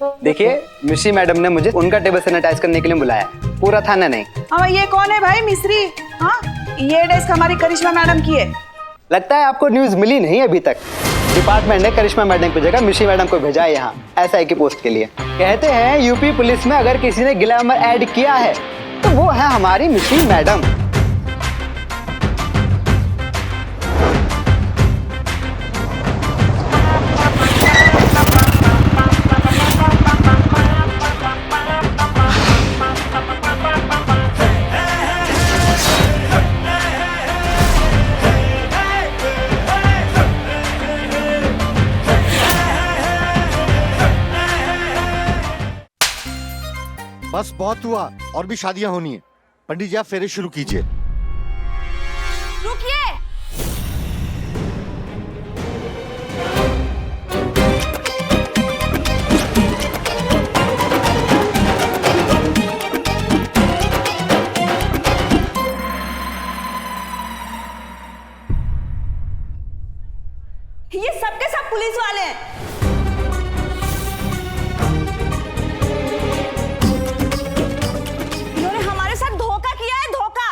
देखिए, मिश्री मैडम ने मुझे उनका टेबल सैनिटाइज करने के लिए बुलाया, पूरा थाना नहीं। हाँ, ये कौन है भाई मिश्री? हाँ, ये डेस्क हमारी करिश्मा मैडम की है। लगता है आपको न्यूज मिली नहीं अभी तक। डिपार्टमेंट ने करिश्मा मैडम की जगह मिश्री मैडम को भेजा है यहाँ SI की पोस्ट के लिए। कहते हैं यूपी पुलिस में अगर किसी ने ग्लैमर ऐड किया है तो वो है हमारी मिश्री मैडम। बस बहुत हुआ, और भी शादियां होनी है। पंडित जी आप फेरे शुरू कीजिए। रुकिए। ये सबके सब पुलिस वाले हैं। इन्होंने हमारे साथ धोखा किया है, धोखा।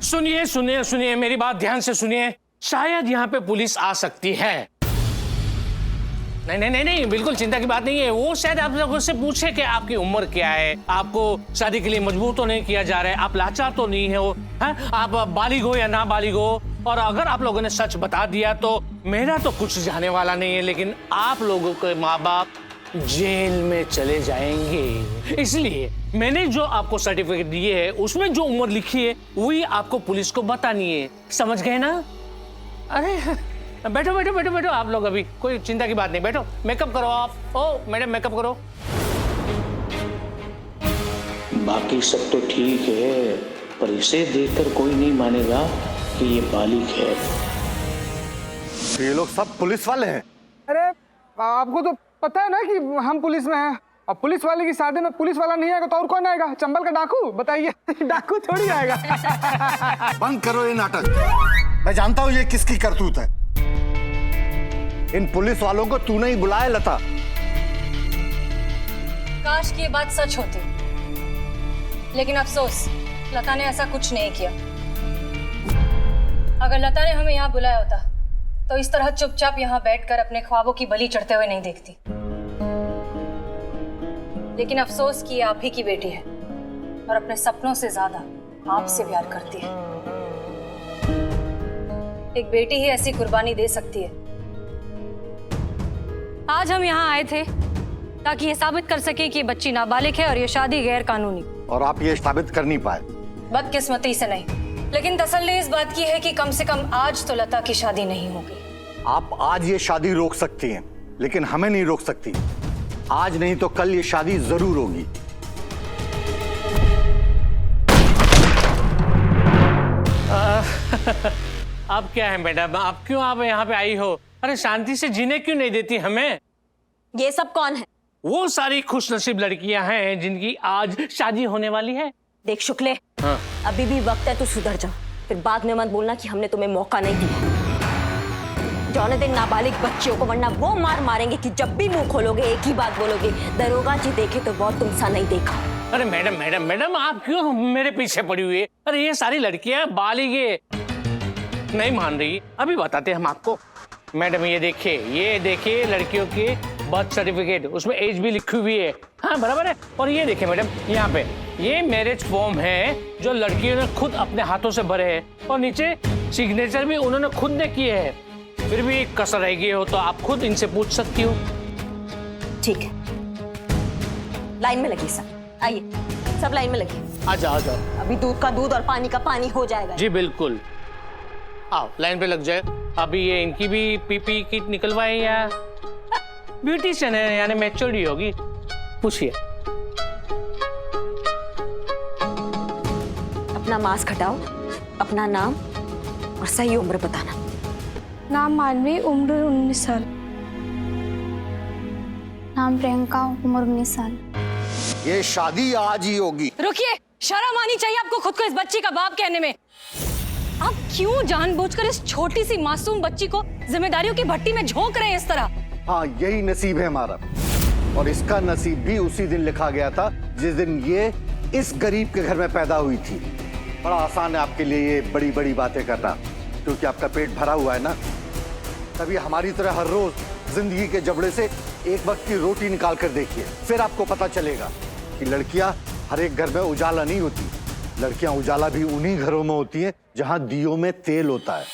सुनिए सुनिए सुनिए, मेरी बात ध्यान से सुनिए। शायद यहाँ पे पुलिस आ सकती है। नहीं नहीं नहीं नहीं, बिल्कुल चिंता की बात नहीं है। वो शायद आप लोगों से पूछे कि आपकी उम्र क्या है, आपको शादी के लिए मजबूर तो नहीं किया जा रहा है, आप लाचार तो नहीं है, वो है आप बालिग हो या ना बालिग हो। और अगर आप लोगों ने सच बता दिया तो मेरा तो कुछ जाने वाला नहीं है, लेकिन आप लोगों के माँ बाप जेल में चले जाएंगे। इसलिए मैंने जो आपको सर्टिफिकेट दिए है उसमें जो उम्र लिखी है वही आपको पुलिस को बतानी है। समझ गए ना? अरे बैठो बैठो बैठो बैठो, आप लोग अभी कोई चिंता की बात नहीं, बैठो। मेकअप करो आप। ओ मैडम मेकअप करो। बाकी सब तो ठीक है, पर इसे देखकर कोई नहीं मानेगा कि ये बालिग है। ये लोग सब पुलिस वाले हैं? अरे आपको तो पता है ना कि हम पुलिस में हैं। अब पुलिस वाले की शादी में पुलिस वाला नहीं आएगा तो और कौन आएगा? चंबल का डाकू? बताइए। डाकू थोड़ी आएगा। बंद करो ये नाटक। मैं जानता हूँ ये किसकी करतूत है। इन पुलिस वालों को तूने ही बुलाया लता। काश की ये बात सच होती, लेकिन अफसोस लता ने ऐसा कुछ नहीं किया। अगर लता ने हमें यहाँ बुलाया होता तो इस तरह चुपचाप यहाँ बैठकर अपने ख्वाबों की बलि चढ़ते हुए नहीं देखती। लेकिन अफसोस कि आप ही की बेटी है और अपने सपनों से ज्यादा आपसे प्यार करती है। एक बेटी ही ऐसी कुर्बानी दे सकती है। आज हम यहाँ आए थे ताकि ये साबित कर सके कि ये बच्ची नाबालिग है और ये शादी गैर कानूनी। और आप ये साबित कर नहीं पाए। बदकिस्मती से नहीं, लेकिन तसल्ली इस बात की है कि कम से कम आज तो लता की शादी नहीं होगी। आप आज ये शादी रोक सकती हैं, लेकिन हमें नहीं रोक सकती। आज नहीं तो कल ये शादी जरूर होगी। अब क्या है मैडम, आप क्यों आप यहाँ पे आई हो? अरे शांति से जीने क्यों नहीं देती हमें? ये सब कौन है? वो सारी खुशनसीब लड़कियां हैं जिनकी आज शादी होने वाली है। देख शुक्ले, हाँ। अभी भी वक्त है तू सुधर जा, फिर बाद में मत बोलना कि हमने तुम्हें मौका नहीं दिया। जौने दिन नाबालिग बच्चियों को, वरना वो मार मारेंगे कि जब भी मुंह खोलोगे एक ही बात बोलोगे, दरोगा जी देखे तो बहुत तुमसा नहीं देखा। अरे मैडम मैडम मैडम, आप क्यों मेरे पीछे पड़ी हुई है? अरे ये सारी लड़कियां बालिग नहीं मान रही। अभी बताते हम आपको। मैडम ये देखिए लड़कियों के बर्थ सर्टिफिकेट, उसमें एज भी लिखी हुई है। हाँ बराबर है। और ये देखिए मैडम, यहाँ पे ये मैरिज फॉर्म है जो लड़कियों ने खुद अपने हाथों से भरे हैं, और नीचे सिग्नेचर भी उन्होंने खुद ने किए हैं। फिर भी कसर रह गई हो तो आप खुद इनसे पूछ सकती हो। ठीक है, लाइन में लगी सब, आइए सब लाइन में लगी। आ जाओ। अभी दूध का दूध और पानी का पानी हो जाएगा। जी बिल्कुल, आओ लाइन पे लग जाए। अभी ये इनकी भी पीपी किट निकलवाए या ब्यूटिशियन है, यानी मैच्योरिटी होगी। पूछिए। अपना मास्क हटाओ, अपना नाम और सही उम्र बताना। नाम मानवी, उम्र 19 साल। नाम प्रियंका, उम्र 19 साल। ये शादी आज ही होगी। रुकिए, शर्म आनी चाहिए आपको खुद को इस बच्ची का बाप कहने में। आप क्यों जानबूझकर इस छोटी सी मासूम बच्ची को जिम्मेदारियों की भट्टी में झोंक रहे हैं इस तरह? हाँ, यही नसीब है हमारा, और इसका नसीब भी उसी दिन लिखा गया था जिस दिन ये इस गरीब के घर में पैदा हुई थी। बड़ा आसान है आपके लिए ये बड़ी बड़ी बातें करना, क्योंकि आपका पेट भरा हुआ है ना। तभी हमारी तरह हर रोज जिंदगी के जबड़े से एक वक्त की रोटी निकाल कर देखिए, फिर आपको पता चलेगा कि लड़कियां हर एक घर में उजाला नहीं होती। लड़कियां उजाला भी उन्हीं घरों में होती हैं जहां दियों में तेल होता है,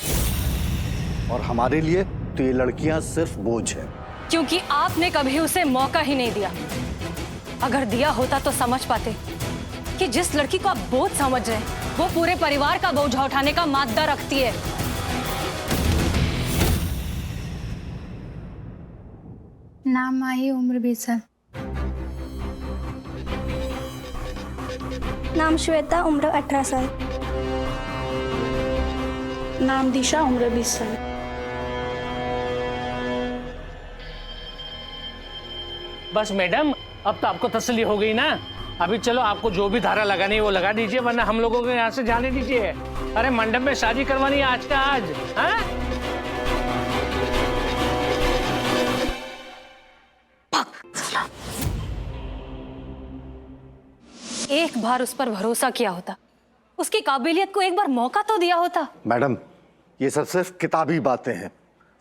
और हमारे लिए तो ये लड़कियां सिर्फ बोझ है। क्योंकि आपने कभी उसे मौका ही नहीं दिया। अगर दिया होता तो समझ पाते कि जिस लड़की को आप बोझ समझ रहे हैं वो पूरे परिवार का बोझ उठाने का मादा रखती है। नाम माही, उम्र 20 साल। नाम श्वेता, उम्र 18 साल। नाम दिशा, उम्र 20 साल। बस मैडम, अब तो आपको तसल्ली हो गई ना। अभी चलो, आपको जो भी धारा लगानी है वो लगा दीजिए, वरना हम लोगों को यहाँ से जाने दीजिए। अरे मंडप में शादी करवानी है आज का आज। हाँ? एक बार उस पर भरोसा किया होता, उसकी काबिलियत को एक बार मौका तो दिया होता। मैडम, ये सब सिर्फ किताबी बातें हैं,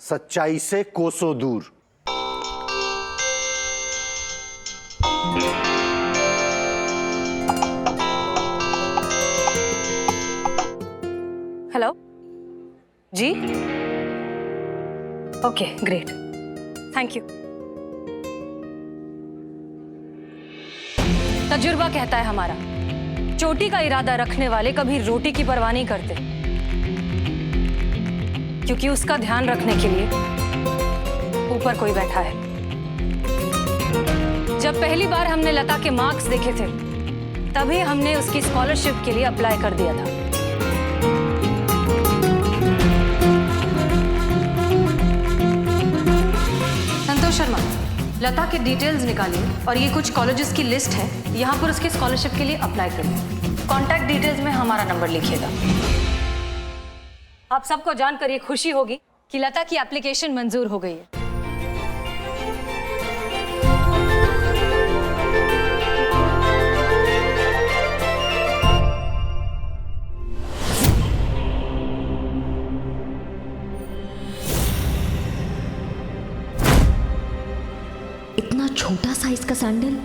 सच्चाई से कोसों दूर। हेलो जी, ओके ग्रेट, थैंक यू। तजुर्बा कहता है हमारा, चोटी का इरादा रखने वाले कभी रोटी की परवाह नहीं करते, क्योंकि उसका ध्यान रखने के लिए ऊपर कोई बैठा है। जब पहली बार हमने लता के मार्क्स देखे थे, तभी हमने उसकी स्कॉलरशिप के लिए अप्लाई कर दिया था। संतोष शर्मा, लता के डिटेल्स निकालिए और ये कुछ कॉलेजेस की लिस्ट है, यहाँ पर उसके स्कॉलरशिप के लिए अप्लाई करिए। कॉन्टैक्ट डिटेल्स में हमारा नंबर लिखिएगा। आप सबको जानकर ये खुशी होगी कि लता की एप्लीकेशन मंजूर हो गई है। इतना छोटा साइज का सैंडल?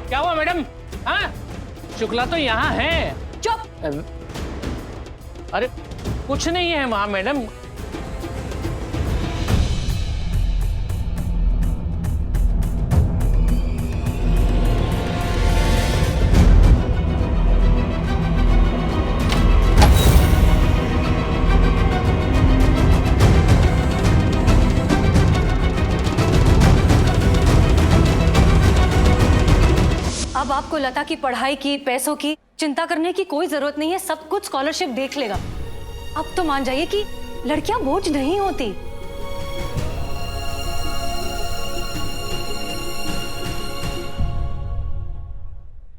क्या हुआ मैडम? हाँ, शुक्ला तो यहाँ है। चुप। अरे कुछ नहीं है वहां मैडम। अब आपको लता की पढ़ाई की, पैसों की चिंता करने की कोई जरूरत नहीं है। सब कुछ स्कॉलरशिप देख लेगा। अब तो मान जाइए कि लड़कियां बोझ नहीं होती।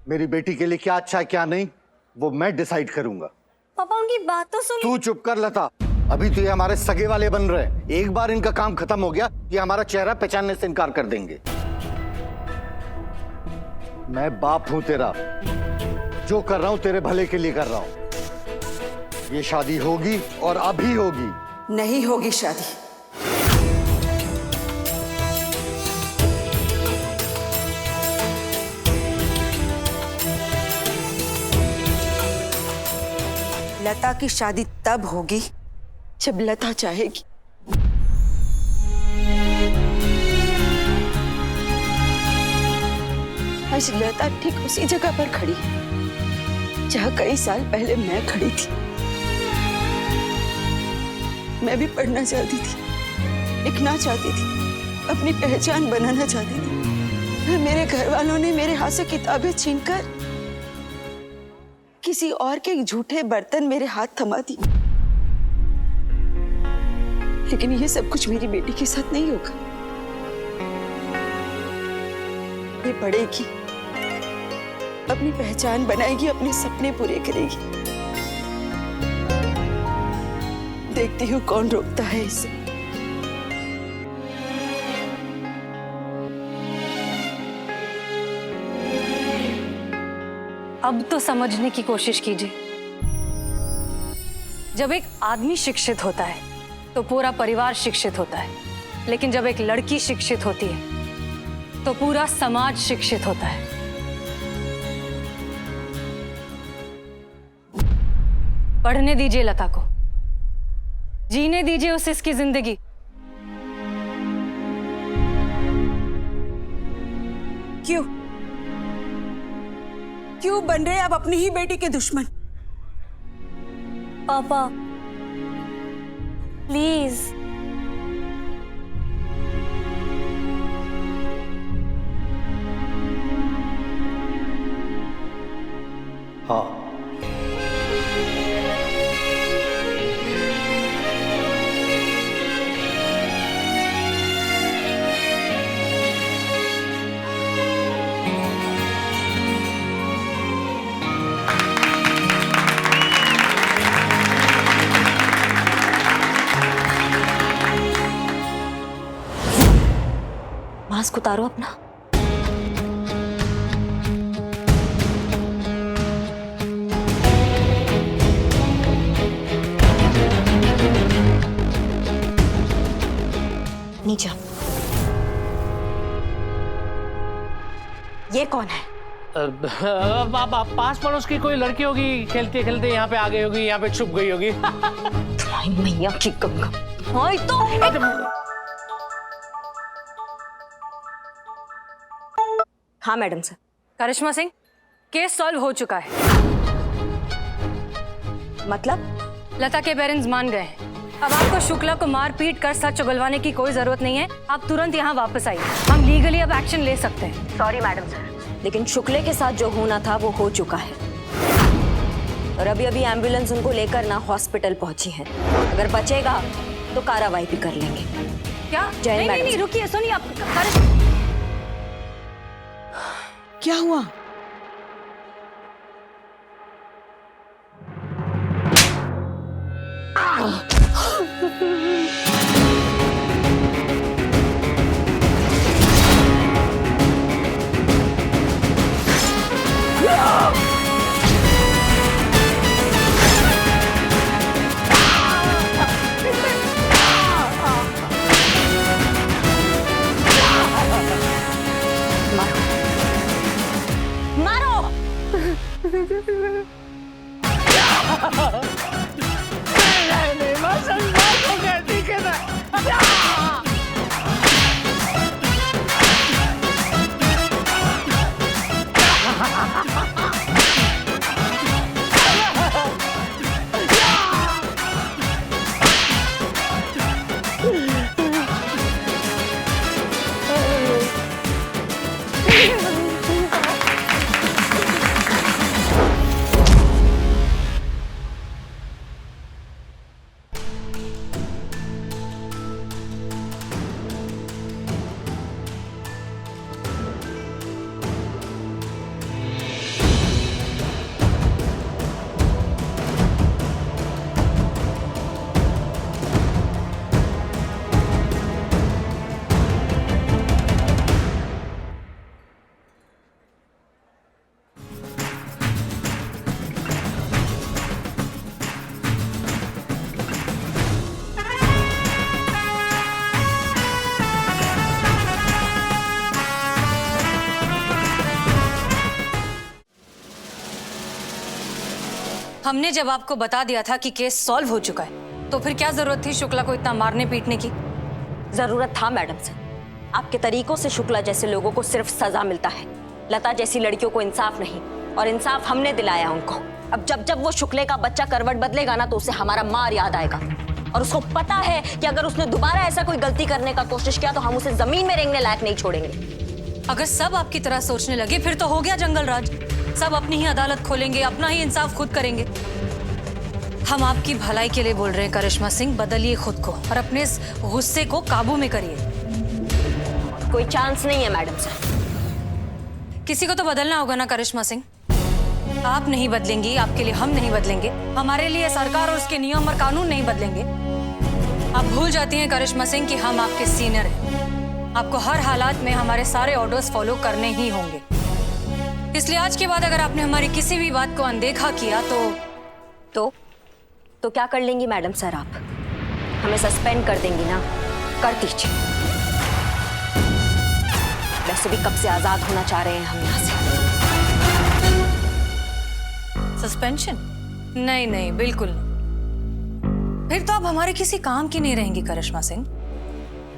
मेरी बेटी के लिए क्या अच्छा है क्या नहीं, वो मैं डिसाइड करूंगा। पापा उनकी बात तो सुन। तू चुप कर लता, अभी तो ये हमारे सगे वाले बन रहे हैं। एक बार इनका काम खत्म हो गया कि हमारा चेहरा पहचानने से इनकार कर देंगे। मैं बाप हूं तेरा, जो कर रहा हूं तेरे भले के लिए कर रहा हूं। ये शादी होगी और अभी होगी। नहीं होगी शादी। लता की शादी तब होगी जब लता चाहेगी। आज लता ठीक उसी जगह पर खड़ी है जहां कई साल पहले मैं खड़ी थी। मैं भी पढ़ना चाहती थी, लिखना चाहती थी, अपनी पहचान बनाना चाहती थी। मेरे घर वालों ने मेरे हाथ से किताबें छीनकर किसी और के झूठे बर्तन मेरे हाथ थमा दी। लेकिन ये सब कुछ मेरी बेटी के साथ नहीं होगा। ये पढ़ेगी, अपनी पहचान बनाएगी, अपने सपने पूरे करेगी। देखती हूँ कौन रोकता है इसे। अब तो समझने की कोशिश कीजिए। जब एक आदमी शिक्षित होता है तो पूरा परिवार शिक्षित होता है, लेकिन जब एक लड़की शिक्षित होती है तो पूरा समाज शिक्षित होता है। पढ़ने दीजिए लता को, जीने दीजिए उसे इसकी जिंदगी। क्यों क्यों बन रहे आप अपनी ही बेटी के दुश्मन? पापा प्लीज। हाँ, मास्क उतारो अपना। नीचे। ये कौन है? पास पड़ोस की कोई लड़की होगी, खेलते खेलते यहाँ पे आ गई होगी, यहाँ पे छुप गई होगी। मैया की गंगा। हाँ तो हाँ मैडम सर। करिश्मा सिंह, केस सॉल्व हो चुका है। मतलब? लता के पेरेंट्स मान गए हैं। अब आपको शुक्ला को मार पीट कर सच उगलवाने की कोई जरूरत नहीं है। आप तुरंत यहाँ वापस आइए, हम लीगली अब एक्शन ले सकते हैं। सॉरी मैडम सर, लेकिन शुक्ले के साथ जो होना था वो हो चुका है और अभी अभी एम्बुलेंस उनको लेकर ना हॉस्पिटल पहुंची है। अगर बचेगा तो कार्रवाई भी कर लेंगे। क्या? जय नहीं, नहीं, रुकिए, सुनिए आप। क्या हुआ? हमने जब आपको बता दिया था कि केस सॉल्व हो चुका है, तो फिर क्या जरूरत थी शुक्ला को इतना मारने पीटने की? जरूरत था मैडम सर। आपके तरीकों से शुक्ला जैसे लोगों को सिर्फ सजा मिलता है, लता जैसी लड़कियों को इंसाफ नहीं, और इंसाफ हमने दिलाया उनको। अब जब जब वो शुक्ले का बच्चा करवट बदलेगा ना तो उसे हमारा मार याद आएगा, और उसको पता है कि अगर उसने दोबारा ऐसा कोई गलती करने का कोशिश किया तो हम उसे जमीन में रेंगने लायक नहीं छोड़ेंगे। अगर सब आपकी तरह सोचने लगे फिर तो हो गया जंगल राज। सब अपनी ही अदालत खोलेंगे, अपना ही इंसाफ खुद करेंगे। हम आपकी भलाई के लिए बोल रहे हैं करिश्मा सिंह, बदलिए खुद को और अपने इस गुस्से को काबू में करिए। कोई चांस नहीं है मैडम साहब। किसी को तो बदलना होगा ना करिश्मा सिंह। आप नहीं बदलेंगी, आपके लिए हम नहीं बदलेंगे, हमारे लिए सरकार और उसके नियम और कानून नहीं बदलेंगे। आप भूल जाती हैं करिश्मा सिंह कि हम आपके सीनियर हैं। आपको हर हालात में हमारे सारे ऑर्डर्स फॉलो करने ही होंगे। इसलिए आज के बाद अगर आपने हमारी किसी भी बात को अनदेखा किया तो क्या कर लेंगी मैडम सर आप? हमें सस्पेंड कर देंगी ना? कर दीजिए। वैसे भी कब से आजाद होना चाह रहे हैं हम यहाँ से। सस्पेंशन? नहीं नहीं, बिल्कुल नहीं। फिर तो आप हमारे किसी काम की नहीं रहेंगी करिश्मा सिंह।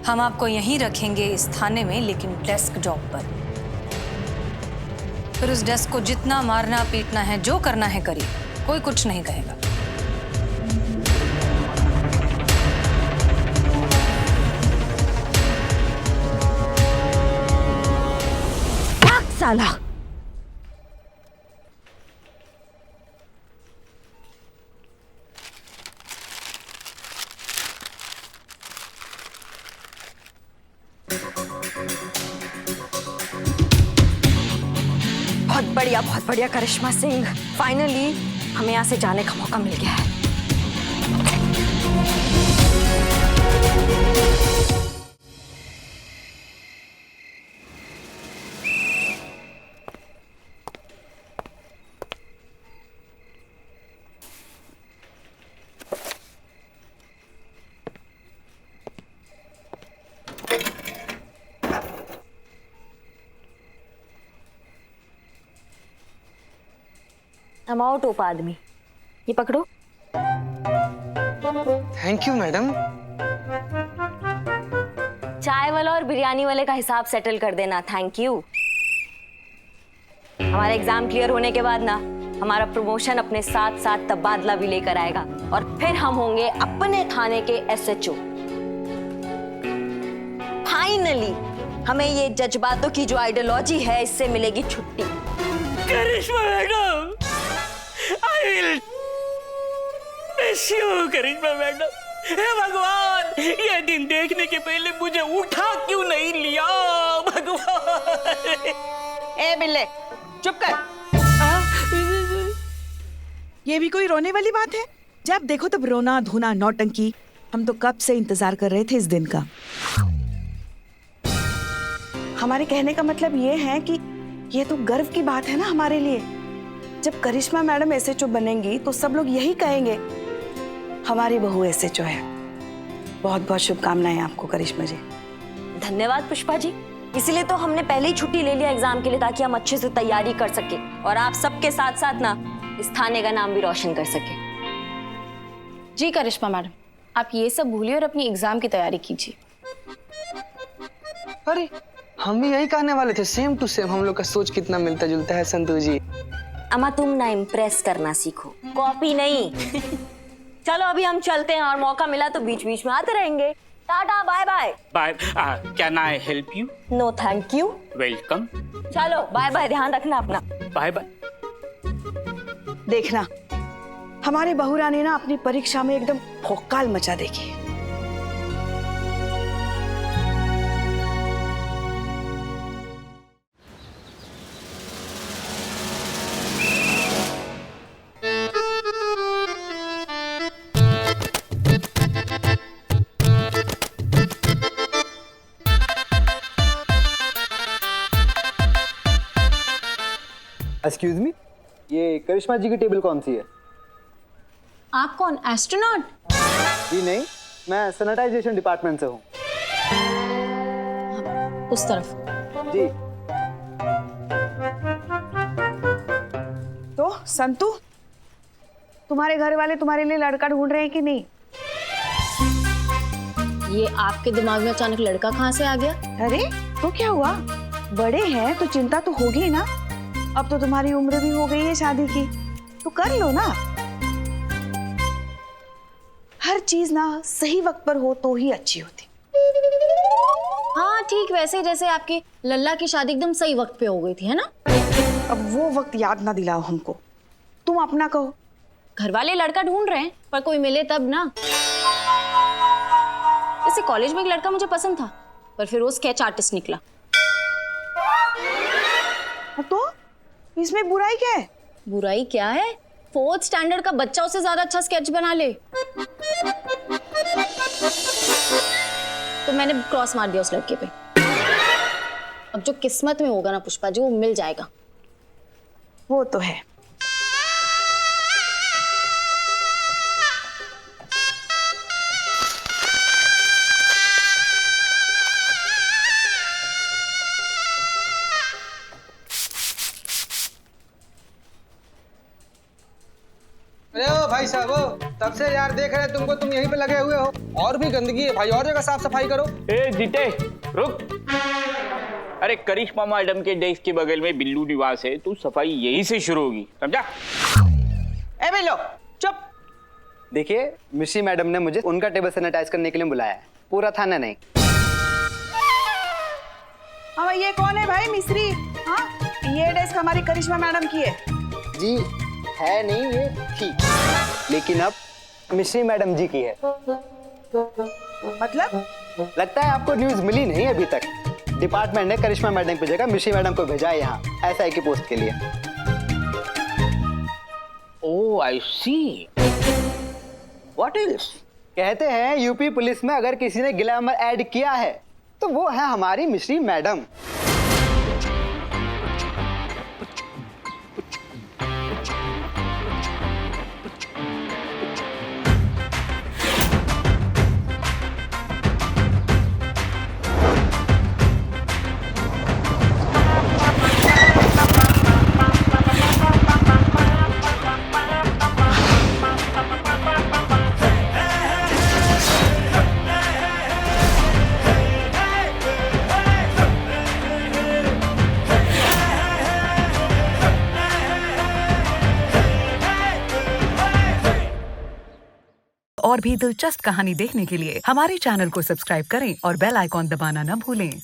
हम आपको यहीं रखेंगे इस थाने में, लेकिन डेस्क जॉब पर। फिर उस डेस्क को जितना मारना पीटना है, जो करना है करिए, कोई कुछ नहीं कहेगा। साला बहुत बढ़िया करिश्मा सिंह, फाइनली हमें यहाँ से जाने का मौका मिल गया है। अमाउंट टोप आदमी, ये पकड़ो। Thank you madam. चाय वाला और बिरयानी वाले का हिसाब सेटल कर देना। Thank you. हमारा एग्जाम क्लियर होने के बाद ना हमारा प्रमोशन अपने साथ साथ तबादला भी लेकर आएगा और फिर हम होंगे अपने थाने के SHO। फाइनली हमें ये जज्बातों की जो आइडियोलॉजी है, इससे मिलेगी छुट्टी। Karishma madam, I will miss you, Karishma madam. हे भगवान, ये दिन देखने के पहले मुझे उठा क्यों नहीं लिया भगवान। ए बिल्ले, चुप कर। ये भी कोई रोने वाली बात है? जब देखो तब रोना धोना नौटंकी। हम तो कब से इंतजार कर रहे थे इस दिन का। हमारे कहने का मतलब ये है कि ये तो गर्व की बात है ना हमारे लिए। जब करिश्मा मैडम SHO बनेंगी तो सब लोग यही कहेंगे, हमारी बहू SHO है। बहुत बहुत शुभकामनाएं आपको करिश्मा जी। धन्यवाद पुष्पा जी। इसीलिए तो हमने पहले ही छुट्टी ले लिया एग्जाम के लिए, ताकि हम अच्छे से तैयारी कर सके और आप सबके साथ साथ ना इस थाने का नाम भी रोशन कर सके। जी करिश्मा मैडम, आप ये सब भूलिए और अपनी एग्जाम की तैयारी कीजिए। अरे हम भी यही कहने वाले थे, सेम टू सेम। हम लोग का सोच कितना मिलता जुलता है संतू जी। अम्मा तुम ना इम्प्रेस करना सीखो, कॉपी नहीं। चलो अभी हम चलते हैं और मौका मिला तो बीच बीच में आते रहेंगे। Tata bye bye. Bye. Can I help you? No thank you. Welcome. चलो बाय बाय, ध्यान रखना अपना। Bye bye. देखना हमारे बहू रानी ना अपनी परीक्षा में एकदम भौकाल मचा देगी। एक्सक्यूज मी, ये करिश्मा जी की टेबल कौन सी है? आप कौन, एस्ट्रोनॉट? जी नहीं, मैं सैनिटाइजेशन डिपार्टमेंट से हूँ। उस तरफ। जी। तो संतू, तुम्हारे घर वाले तुम्हारे लिए लड़का ढूंढ रहे हैं कि नहीं? ये आपके दिमाग में अचानक लड़का कहाँ से आ गया? अरे तो क्या हुआ, बड़े हैं तो चिंता तो होगी ही ना। अब तो तुम्हारी उम्र भी हो गई है शादी की, तो कर लो ना। हर चीज ना सही वक्त पर हो तो ही अच्छी होती। हाँ ठीक, वैसे जैसे आपकी लल्ला की शादी एकदम सही वक्त पे हो गई थी, है ना? अब वो वक्त याद ना दिलाओ हमको। तुम अपना कहो, घर वाले लड़का ढूंढ रहे हैं, पर कोई मिले तब ना। जैसे कॉलेज में एक लड़का मुझे पसंद था, पर फिर वो स्केच आर्टिस्ट निकला। तो इसमें बुराई क्या है? बुराई क्या है? 4th स्टैंडर्ड का बच्चा उससे ज्यादा अच्छा स्केच बना ले। तो मैंने क्रॉस मार दिया उस लड़के पे। अब जो किस्मत में होगा ना पुष्पा जी, वो मिल जाएगा। वो तो है। अरे ओ भाई साहब, तब से यार देख रहे हैं तुमको, तुम यहीं पे लगे हुए हो। और भी गंदगी है भाई, और जगह साफ सफाई करो। ए जीते रुक। अरे करिश्मा मैडम के डेस्क के बगल में बिल्लू निवास है, तू सफाई यहीं से शुरू होगी, समझा? ए बिल्लू चुप। देखिए, मिशी मैडम ने मुझे उनका टेबल सैनिटाइज करने के लिए बुलाया है, पूरा थाना नहीं। हाँ, ये कौन है भाई? मिस्री? हाँ, ये डेस्क हमारी करिश्मा मैडम की है। जी है नहीं, ये थी, लेकिन अब मिश्री मैडम जी की है। मतलब? लगता है आपको न्यूज़ मिली नहीं अभी तक। डिपार्टमेंट ने करिश्मा मैडम की जगह मिश्री मैडम को भेजा है यहाँ एसआई की पोस्ट के लिए। Oh I see. What is? कहते हैं यूपी पुलिस में अगर किसी ने ग्लैमर ऐड किया है तो वो है हमारी मिश्री मैडम। और भी दिलचस्प कहानी देखने के लिए हमारे चैनल को सब्सक्राइब करें और बेल आइकॉन दबाना न भूलें।